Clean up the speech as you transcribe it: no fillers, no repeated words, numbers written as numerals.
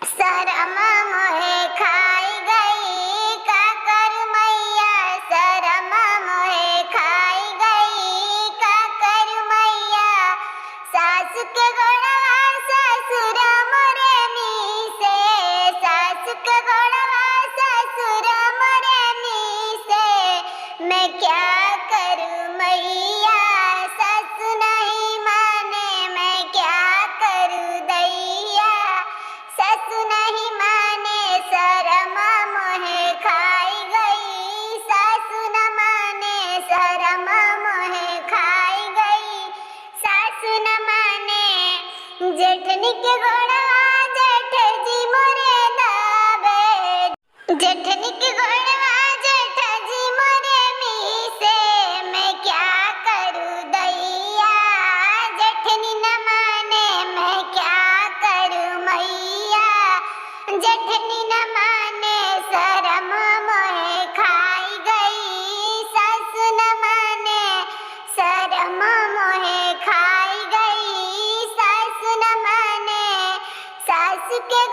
शरम मोहे खाई गई का करूं मैया, शरम मोहे खाई गई का करूं मैया। सास के गोड़वा ससुर मोरे मीसे, सास के गोड़वा ससुर मोरे मीसे। मैं क्या करूं मैया, सस नहीं माने, मैं क्या करूं दैया, सस नहीं माने। शरम मोहे खाई गई, सासु न माने, शरम मोहे खाई गई, सासु न माने। जेठनी के गोड़वा जेठ जी मोरे दाबे, जेठनी के गोड़वा जेठ जी मोरे मीसे। मैं क्या करूं दैया, जेठनी न माने, मैं क्या करूं मैया, जेठनी न माने। शरम मोहे खाई गई, सास न माने, शरम मोहे खाई गई, सास न माने। सास के